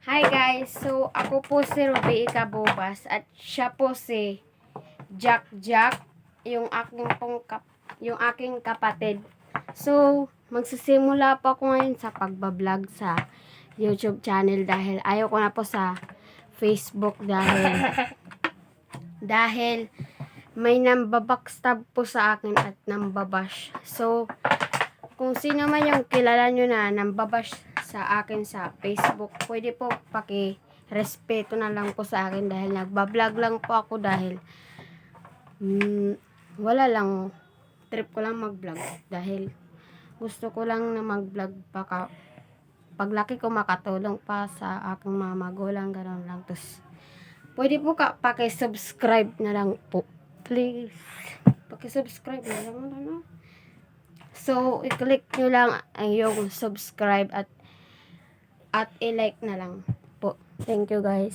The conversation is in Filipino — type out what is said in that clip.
Hi guys, so ako po si Ruby Ikabubas at siya po si Jack, yung aking kapatid. So, magsisimula po ako ngayon sa pagbablog sa YouTube channel dahil ayaw ko na po sa Facebook dahil may nambabackstab po sa akin at nambabash. So, kung sino man yung kilala nyo na nambabash sa akin sa Facebook, pwede po respeto na lang po sa akin dahil nagbablog lang po ako dahil wala lang, trip ko lang mag-vlog dahil gusto ko lang na mag-vlog paglaki ko makatulong pa sa aking mga magulang, gano'n lang. Tapos pwede po paki-subscribe na lang po, please, paki-subscribe na lang, ano. So, i-click nyo lang yung subscribe at i-like na lang po. Thank you guys.